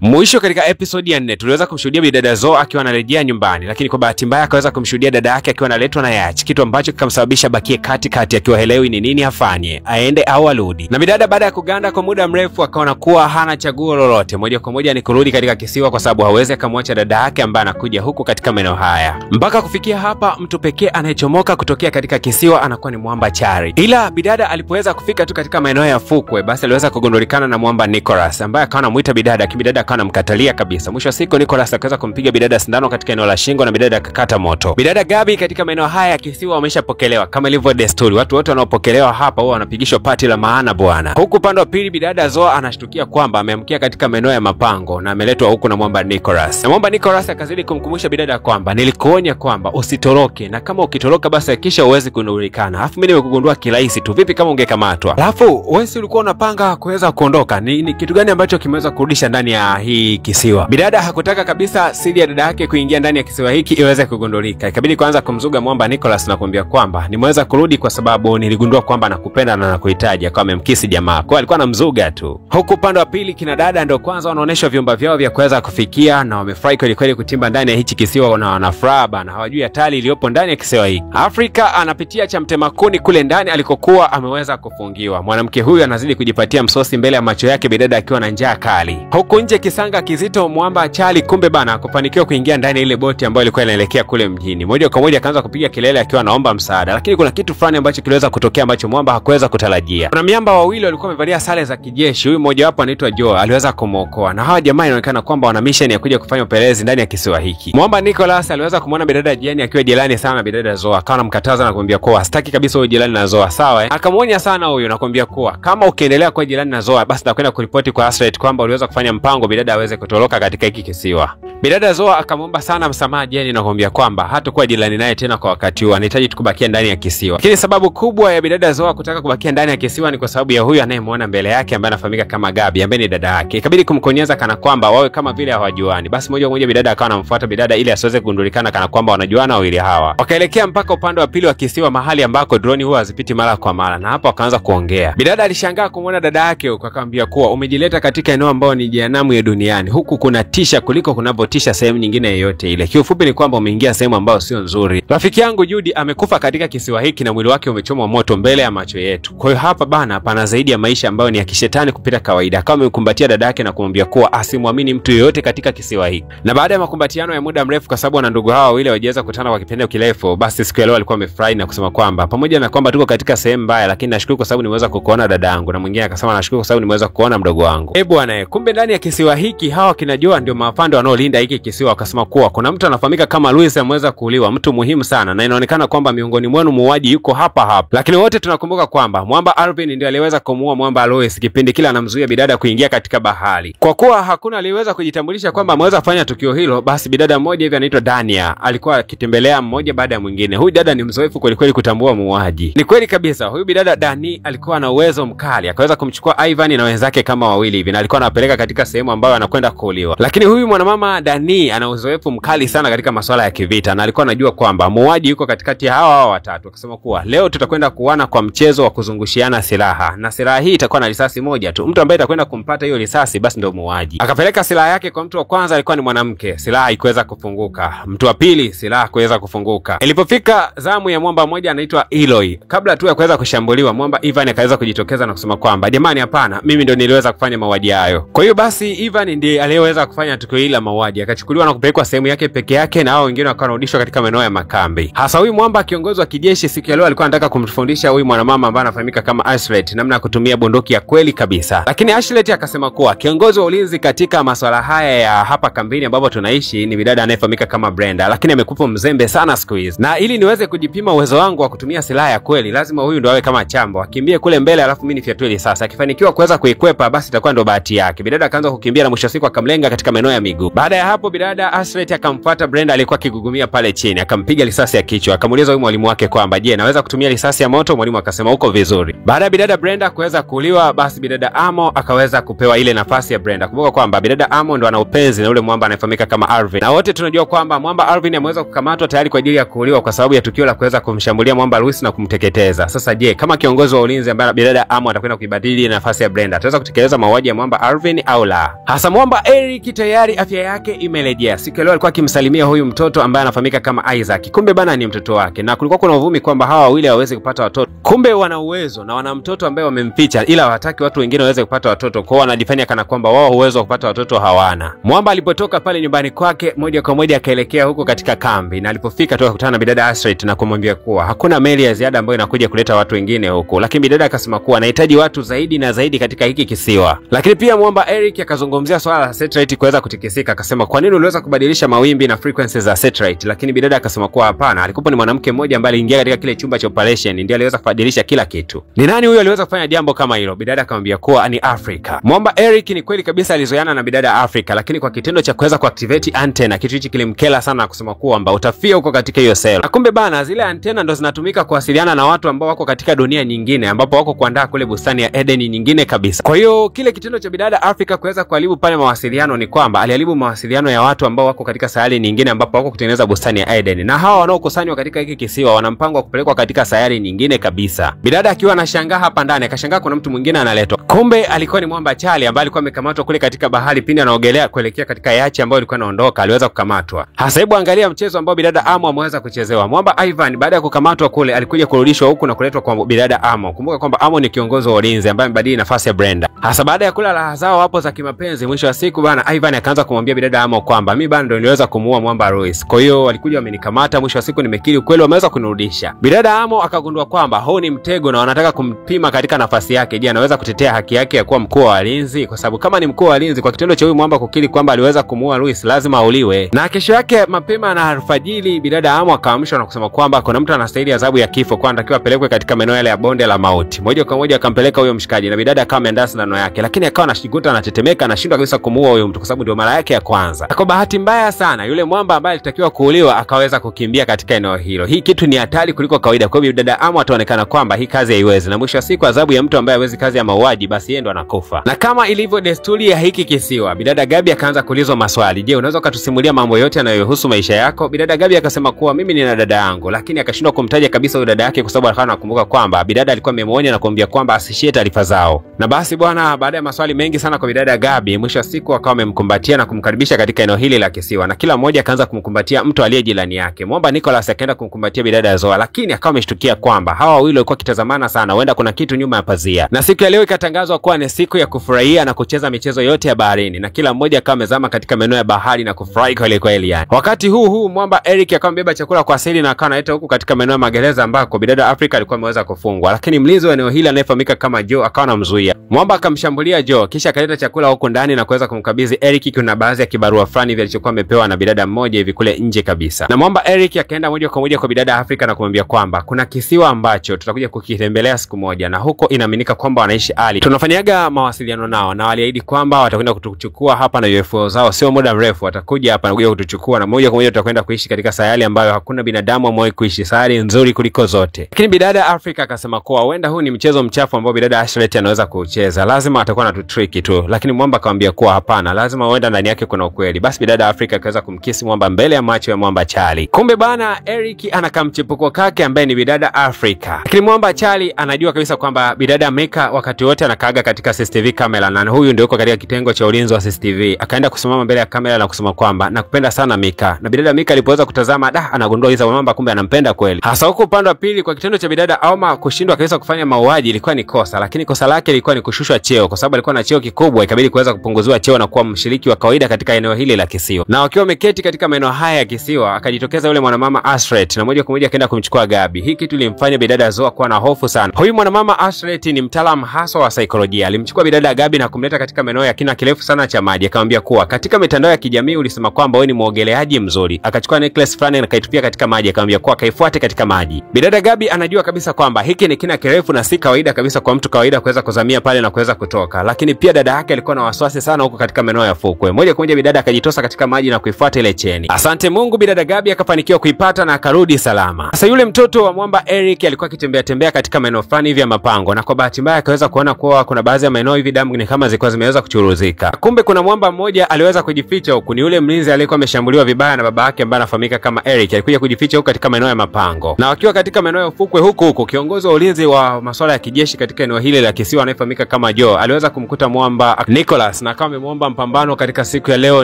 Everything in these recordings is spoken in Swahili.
Mwisho katika episode ya 4 tuliweza kumshuhudia bidada Zoe akiwa anarejea nyumbani, lakini kwa bahati mbaya akaweza kumshuhudia dada yake akiwa analetwa na Yachi, kitu ambacho kikamsababisha bakie katikati akiwa helewi ni nini afanye, aende au arudi. Na bidada baada ya kuganda kwa muda mrefu akaona kuwa hana chaguo lolote, moja kwa moja ni kurudi katika kisiwa kwa sababu hawezi akamwacha dada yake ambaye anakuja huku katika maeneo haya. Mpaka kufikia hapa mtu pekee anayechomoka kutokea katika kisiwa anakuwa ni mwamba Chari. Ila bidada alipoweza kufika tu katika maeneo ya fukwe, basi aliweza kugundulikana na mwamba Nicholas ambaye akawa anamuita bidada, bidada akawa anamkatalia kabisa. Mwisho wa siku Nicholas akaweza kumpiga bidada sindano katika eneo la shingo na bidada akakata moto. Bidada Gabi katika maeneo haya ya kisiwa wameshapokelewa kama ilivyo desturi. Watu wote wanaopokelewa hapa huwa wanapigishwa pati la maana bwana. Huku upande wa pili bidada Zoe anashtukia kwamba ameamkia katika maeneo ya mapango na ameletwa huku na mwamba Nicholas. Na mwamba Nicholas akazidi kumkumbusha bidada kwamba nilikuonya kwamba usitoroke, na kama ukitoroka basi hakisha uweze kunulikana. Alafu mimi nimekugundua kirahisi tu, vipi kama ungekamatwa? Alafu wewe si ulikuwa unapanga kuweza kuondoka? Ni kitu gani ambacho kimeweza kurudisha ndani ya hii kisiwa? Bidada hakutaka kabisa siri ya dada yake kuingia ndani ya kisiwa hiki iweze kugundulika. Ikabidi kwanza kumzuga mwamba Nicholas na kumwambia kwamba nimeweza kurudi kwa sababu niligundua kwamba nakupenda na nakuhitaji. Akawa amemkisi jamaa. Kwa alikuwa anamzuga tu. Huku upande wa pili kina dada ndio kwanza wanaonesha vyumba vyao vya kuweza kufikia na wamefurahi kweli kweli kutimba ndani ya hichi kisiwa na wanafuraha bana. Hawajui hatari iliyopo ndani ya kisiwa hiki. Afrika anapitia cha mtemakuni kule ndani alikokuwa ameweza kufungiwa. Mwanamke huyu anazidi kujipatia msosi mbele ya macho yake bidada akiwa na njaa kali. Huku nje kisanga kizito mwamba Chali kumbe bana kufanikiwa kuingia ndani ya ile boti ambayo ilikuwa inaelekea kule mjini. Moja kwa moja akaanza kupiga kelele akiwa anaomba msaada, lakini kuna kitu fulani ambacho kiliweza kutokea ambacho mwamba hakuweza kutarajia. Kuna miamba wawili walikuwa wamevalia sare za kijeshi. Huyu mmoja wapo anaitwa Joe, aliweza kumuokoa. Na hawa jamaa inaonekana kwamba wana mission ya kuja kufanya upelelezi ndani ya kisiwa hiki. Mwamba Nicholas aliweza kumuona bidada Jenny akiwa jirani sana na bidada Zoe. Akawa anamkataza na kumwambia kuwa sitaki kabisa huyo jirani na Zoe, sawa? Akamuonya sana huyo na kumwambia kuwa kama ukiendelea kuwa jirani na Zoe basi takwenda kuripoti kwa Asret kwamba uliweza kufanya mpango bidada aweze kutoroka katika hiki kisiwa. Bidada Zoe akamwomba sana msamaha Jenny na kumwambia kwamba hatakuwa jirani naye tena kwa wakati huu, anahitaji tukubakia ndani ya kisiwa. Lakini sababu kubwa ya bidada Zoe kutaka kubakia ndani ya kisiwa ni kwa sababu ya huyu anayemuona mbele yake ambaye anafahamika kama Gabi ambaye ni dada yake. Ikabidi kumkonyeza kana kwamba wawe kama vile hawajuani. Basi moja kwa moja bidada akawa anamfuata bidada ili asiweze kugundulikana kana kwamba wanajuana wawili hawa. Wakaelekea mpaka upande wa pili wa kisiwa mahali ambako drone huwa hazipiti mara kwa mara, na hapo akaanza kuongea. Bidada alishangaa kumuona dada yake huko, akamwambia kuwa umejileta katika eneo ambao ni jehanamu ya duniani. Huku kuna tisha kuliko kunavyotisha sehemu nyingine yoyote ile. Kiufupi ni kwamba umeingia sehemu ambayo sio nzuri. Rafiki yangu Judy amekufa katika kisiwa hiki na mwili wake umechomwa moto mbele ya macho yetu. Kwa hiyo hapa bana pana zaidi ya maisha ambayo ni ya kishetani kupita kawaida. Akawa amekumbatia dada yake na kumwambia kuwa asimwamini mtu yeyote katika kisiwa hiki. Na baada ya makumbatiano ya muda mrefu, kwa sababu na ndugu hawa wawili wajeza kukutana kwa kipindi kirefu, basi siku ya leo alikuwa amefurahi na kusema kwamba pamoja na kwamba tuko katika sehemu mbaya, lakini nashukuru kwa sababu nimeweza kukuona dada yangu. Na mwingine akasema nashukuru kwa sababu nimeweza kuona mdogo wangu. Bwana, kumbe ndani ya kisiwa hiki hawa kinajua ndio maafande wanaolinda hiki kisiwa. Wakasema kuwa kuna mtu anafahamika kama Luis ameweza kuuliwa, mtu muhimu sana, na inaonekana kwamba miongoni mwenu muuaji yuko hapa hapa. Lakini wote tunakumbuka kwamba mwamba Alvin ndiye aliweza kumuua mwamba Luis kipindi kile anamzuia bidada kuingia katika bahari. Kwa kuwa hakuna aliweza kujitambulisha kwamba ameweza kufanya tukio hilo, basi bidada mmoja hivi anaitwa Dania alikuwa akitembelea mmoja baada ya mwingine. Huyu dada ni mzoefu kweli kweli kutambua muuaji. Ni kweli kabisa, huyu bidada Dani alikuwa na uwezo mkali, akaweza kumchukua Ivan na wenzake kama wawili hivi na alikuwa anapeleka katika sehemu ambayo anakwenda kuuliwa. Lakini huyu mwanamama Dani ana uzoefu mkali sana katika masuala ya kivita na alikuwa anajua kwamba muuaji yuko katikati ya hawa watatu. Akasema kuwa leo tutakwenda kuana kwa mchezo wa kuzungushiana silaha, na silaha hii itakuwa na risasi moja tu. Mtu ambaye atakwenda kumpata hiyo risasi basi ndio muuaji. Akapeleka silaha yake kwa mtu wa kwanza, alikuwa ni mwanamke. Silaha haikuweza kufunguka. Mtu wa pili silaha kuweza kufunguka. Ilipofika zamu ya mwamba mmoja anaitwa Eloy, kabla tu ya kuweza kushambuliwa, mwamba Ivan akaweza kujitokeza na kusema kwamba jamani, hapana, mimi ndio niliweza kufanya mauaji hayo. Kwa hiyo basi Ivan ndiye aliyeweza kufanya tukio hili la mauaji. Akachukuliwa na kupelekwa sehemu yake peke yake na hao wengine wakarudishwa katika maeneo ya makambi. Hasa huyu mwamba kiongozi wa kijeshi siku ya leo alikuwa anataka kumfundisha huyu mwanamama ambaye anafahamika kama Ashlet namna ya kutumia bunduki ya kweli kabisa. Lakini Ashlet akasema kuwa kiongozi wa ulinzi katika masuala haya ya hapa kambini ambapo tunaishi ni bidada anayefahamika kama Brenda, lakini amekufa mzembe sana siku hizi. Na ili niweze kujipima uwezo wangu wa kutumia silaha ya kweli, lazima huyu ndo awe kama chambo, akimbie kule mbele alafu mimi nifyatue risasi. Akifanikiwa kuweza kuikwepa basi itakuwa ndo bahati yake. Bidada akaanza kukimbia na mwisho siku akamlenga katika maeneo ya miguu. Baada ya hapo bidada Ashlet akamfuata Brenda alikuwa akigugumia pale chini, akampiga risasi ya kichwa. Akamuuliza huyu mwalimu wake kwamba je, naweza kutumia risasi ya moto? Mwalimu akasema uko vizuri. Baada ya bidada Brenda kuweza kuuliwa, basi bidada Amo akaweza kupewa ile nafasi ya Brenda. Kumbuka kwamba bidada Amo ndo ana upenzi na ule mwamba anayefahamika kama Alvin. Na wote tunajua kwamba mwamba Alvin ameweza kukamatwa tayari kwa ajili ya kuuliwa kwa sababu ya tukio la kuweza kumshambulia mwamba Luis na kumteketeza. Sasa je, kama kiongozi wa ulinzi ambaye bidada Amo atakwenda kuibadili nafasi ya Brenda, ataweza kutekeleza mauaji ya mwamba Alvin au la? Hasa mwamba Eric tayari afya yake imerejea. Siku ya leo alikuwa akimsalimia huyu mtoto ambaye anafahamika kama Isaac. Kumbe bana ni mtoto wake. Na kulikuwa kuna uvumi kwamba hawa wawili hawawezi kupata watoto. Kumbe wana uwezo na wana mtoto ambaye wamemficha, ila hawataki watu wengine waweze kupata watoto. Kwa hiyo wanajifanya kana kwamba wao uwezo wa kupata watoto hawana. Mwamba alipotoka pale nyumbani kwake moja kwa moja akaelekea huko katika kambi, na alipofika tu akakutana na bidada Astrid na kumwambia kuwa hakuna meli ya ziada ambayo inakuja kuleta watu wengine huko. Lakini bidada akasema kuwa anahitaji watu zaidi na zaidi katika hiki kisiwa. Lakini pia mwamba Eric akazungumzia swala la satellite kuweza kutikisika, akasema kwa nini uliweza kubadilisha mawimbi na frequencies za satellite? Lakini bidada akasema kuwa hapana, alikuwa ni mwanamke mmoja ambaye aliingia katika kile chumba cha operation ndiye aliweza kubadilisha kila kitu. Ni nani huyo aliweza kufanya jambo kama hilo? Bidada akamwambia kuwa ni Africa. Mwamba Eric ni kweli kabisa alizoeana na bidada Africa, lakini kwa kitendo cha kuweza kuactivate antenna, kitu hichi kilimkela sana, kusema kwamba utafia huko katika hiyo cell. Na kumbe bana zile antenna ndo zinatumika kuwasiliana na watu ambao wako katika dunia nyingine, ambapo wako kuandaa kule bustani ya Eden nyingine kabisa. Kwa hiyo kile kitendo cha bidada Africa kuweza kuharibu pale mawasiliano ni kwamba aliharibu mawasiliano ya watu ambao wako katika sayari nyingine ambapo wako kutengeneza bustani ya Eden. Na hawa wanaokusanywa katika hiki kisiwa wana mpango wa kupelekwa katika sayari nyingine kabisa. Bidada akiwa anashangaa hapa ndani, akashangaa kuna mtu mwingine analetwa. Kumbe alikuwa ni mwamba Charlie ambaye alikuwa amekamatwa kule katika bahari pindi anaogelea kuelekea katika yachi ambayo ilikuwa inaondoka, aliweza kukamatwa. Hasa hebu angalia mchezo ambao bidada Amo ameweza kuchezewa. Mwamba Ivan baada ya kukamatwa kule alikuja kurudishwa huku na kuletwa kwa bidada Amo. Kumbuka kwamba Amo ni kiongozi wa ulinzi ambaye amebadili nafasi ya Brenda. Hasa baada ya kula raha zao hapo za kimapenzi, mwisho wa siku bana Ivan akaanza kumwambia bidada Amo kwamba mimi bana ndio niliweza kumuua mwamba Royce. Kwa hiyo walikuja wamenikamata, mwisho wa siku nimekiri ukweli, wameweza kunirudisha. Bidada Amo akagundua kwamba huu ni mtego na wanataka kumpima katika nafasi yake. Je, anaweza kutetea haki yake ya kuwa mkuu wa walinzi? Kwa sababu kama ni mkuu wa walinzi, kwa kitendo cha huyu mwamba kukiri kwamba aliweza kumuua Royce, lazima auliwe. Na kesho yake mapema na alfajiri bidada Amo akaamshwa na kusema kwamba kuna mtu anastahili adhabu ya kifo, kwa anatakiwa apelekwe katika maeneo yale ya bonde la mauti. Moja kwa moja akampeleka huyo mshikaji, na bidada akawa ameandaa sindano yake, lakini akawa anashiguta anatetemeka, anashindwa kabisa kumuua huyo mtu kwa sababu ndio mara yake ya kwanza. Kwa bahati mbaya sana yule mwamba ambaye alitakiwa kuuliwa akaweza kukimbia katika eneo hilo. Hii kitu ni hatari kuliko kawaida. Kwa hiyo bidada Amo ataonekana kwamba hii kazi haiwezi, na mwisho wa siku adhabu ya mtu ambaye hawezi kazi ya mauaji, basi yeye ndo anakufa. Na kama ilivyo desturi ya hiki kisiwa, bidada Gabi akaanza kuulizwa maswali. Je, unaweza kutusimulia mambo yote yanayohusu maisha yako? Bidada Gabi akasema kuwa mimi nina dada yangu, lakini akashindwa kumtaja kabisa huyo dada yake kwa sababu alikuwa anakumbuka kwamba bidada alikuwa amemuonya na kumwambia kwamba asishie taarifa zao. Na basi bwana, baada ya maswali mengi sana kwa bidada Gabi, mwisho wa siku akawa amemkumbatia na kumkaribisha katika eneo hili la kisiwa, na kila mmoja akaanza kumkumbatia mtu aliye jirani yake. Mwamba Nicholas akaenda kumkumbatia bidada Zoa, lakini akawa ameshtukia kwamba hawa wawili walikuwa kitazamana sana, huenda kuna kitu nyuma ya pazia. Na siku ya leo ikatangazwa kuwa ni siku ya kufurahia na kucheza michezo yote ya baharini, na kila mmoja akawa amezama katika maeneo ya bahari na kufurahi kweli kweli yani. Wakati huu mwamba Eric akawa amebeba chakula kwa asili na akawa analeta huku katika maeneo ya magereza ambako bidada Africa alikuwa ameweza kufungwa, lakini mlinzi wa eneo hili anayefahamika kama Joe akawa anamzuia. Mwamba akamshambulia Joe, kisha akaleta chakula huko ndani na kuweza kumkabidhi Eric kuna baadhi ya kibarua fulani hivi alichokuwa amepewa na bidada mmoja hivi kule nje kabisa. Na mwamba Eric akaenda moja kwa moja kwa bidada Africa na kumwambia kwamba kuna kisiwa ambacho tutakuja kukitembelea siku moja, na huko inaaminika kwamba wanaishi Ali. Tunafanyaga mawasiliano nao na waliahidi kwamba watakwenda kutuchukua hapa na UFO zao, sio muda mrefu watakuja hapa na kuja kutuchukua, na moja kwa moja tutakwenda kuishi katika sayari ambayo hakuna binadamu amewahi kuishi, sayari nzuri kuliko zote. Lakini bidada Africa akasema kuwa huenda huu ni mchezo mchafu ambao bidada Ashlet anaweza kucheza, lazima atakuwa na tutriki tu. Lakini mwamba akamwambia kuwa hapana, lazima huenda ndani yake kuna ukweli. Basi bidada Africa akaweza kumkisi mwamba mbele ya macho ya mwamba Charlie. Kumbe bana Eric anakamchipuko kake ambaye ni bidada Africa. Lakini mwamba Charlie anajua kabisa kwamba bidada Mika wakati wote anakaaga katika CCTV kamera, na huyu ndio yuko katika kitengo cha ulinzi wa CCTV. Akaenda kusimama mbele ya kamera na kusema kwamba nakupenda sana Mika. Na bidada Mika alipoweza kutazama anagundua hizo mwamba kumbe anampenda kweli. Hasa huko upande wa pili, kwa kitendo cha bidada Auma kushindwa kabisa kufanya mauaji ilikuwa ni kosa, lakini kosa lake ilikuwa ni kushushwa cheo kwa sababu alikuwa na cheo kikubwa, ikabidi kuweza kupunguziwa cheo na kuwa mshiriki wa kawaida katika eneo hili la kisiwa. Na wakiwa wameketi katika maeneo haya ya kisiwa, akajitokeza yule mwanamama Ashlet na moja kwa moja akaenda kumchukua Gabi. Hii kitu ilimfanya bidada Zoa kuwa na hofu sana. Huyu mwanamama Ashlet ni mtaalamu hasa wa saikolojia. Alimchukua bidada Gabi na kumleta katika maeneo ya kina kirefu sana cha maji. Akamwambia kuwa katika mitandao ya kijamii ulisema kwamba wewe ni muogeleaji mzuri. Akachukua necklace fulani na kaitupia katika maji, akamwambia kuwa kaifuate katika maji. Bidada Gabi anajua kabisa kwamba hiki ni kina kirefu na si kawaida kabisa kwa mtu kawaida kuweza kuzamia pale na kuweza kutoka. Lakini pia dada yake alikuwa na wasiwasi sana huko katika maeneo ya fukwe. Moja kwa moja bidada akajitosa katika maji na kuifuata ile cheni. Asante Mungu, bidada Gabi akafanikiwa kuipata na akarudi salama. Sasa yule mtoto wa mwamba Eric alikuwa akitembea katika maeneo fulani hivi ya mapango, na kwa bahati mbaya akaweza kuona kuwa kuna baadhi ya maeneo hivi damu ni kama zilikuwa zimeweza kuchuruzika. Kumbe kuna mwamba mmoja aliweza kujificha huku, ni yule mlinzi aliyekuwa ameshambuliwa vibaya na baba yake ambaye anafahamika kama Eric. Alikuja kujificha huko katika maeneo ya mapango. Na wakiwa katika maeneo ya fukwe huku kiongozi wa ulinzi wa masuala ya kijeshi katika eneo hili la kisiwa anayefahamika kama Joe aliweza kumkuta mwamba Nicholas Nicholas na kama amemwomba mpambano katika siku ya leo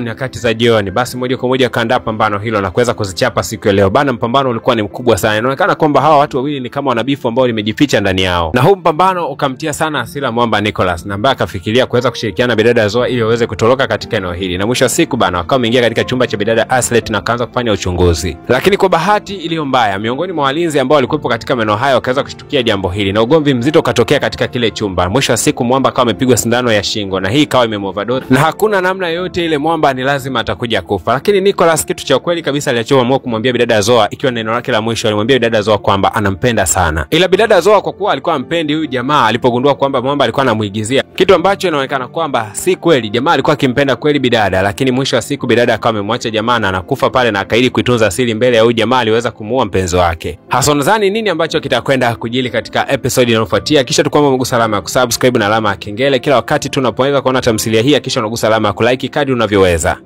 nyakati za jioni, basi moja kwa moja kaandaa pambano hilo na kuweza kuzichapa siku ya leo. Bana, mpambano ulikuwa ni mkubwa sana. Inaonekana kwamba hawa watu wawili ni kama wanabifu ambao limejificha ndani yao. Na huu mpambano ukamtia sana hasira mwamba Nicholas, na ambaye akafikiria kuweza kushirikiana na bidada Zoa ili waweze kutoroka katika eneo hili. Na mwisho wa siku bana, wakawa wameingia katika chumba cha bidada Aslet na kaanza kufanya uchunguzi. Lakini kwa bahati iliyo mbaya, miongoni mwa walinzi ambao walikuwepo katika maeneo hayo wakaweza kushtukia jambo hili na ugomvi mzito ukatokea katika kile chumba. Mwisho wa siku mwamba akawa amepigwa sindano ya shingo na hii ikawa imemoverdose, na hakuna namna yoyote ile mwamba ni lazima atakuja kufa. Lakini Nicholas, kitu cha kweli kabisa alichoamua kumwambia bidada Zoa, ikiwa neno lake la mwisho, alimwambia bidada Zoa kwamba anampenda sana. Ila bidada Zoa kwa kuwa alikuwa ampendi huyu jamaa, alipogundua kwamba mwamba alikuwa anamuigizia, kitu ambacho inaonekana kwamba si kweli. Jamaa alikuwa akimpenda kweli bidada, lakini mwisho wa siku bidada akawa amemwacha jamaa na anakufa pale, na akaidi kuitunza siri mbele ya huyu jamaa aliweza kumuua mpenzi wake. Hasa nadhani nini ambacho kitakwenda kujili katika episode inayofuatia. Kisha tukwamba umegusa alama ya kusubscribe na alama ya kengele kila wakati tunapoweza kuona tamthilia hii, kisha unagusa alama ya kulike kadri unavyoweza.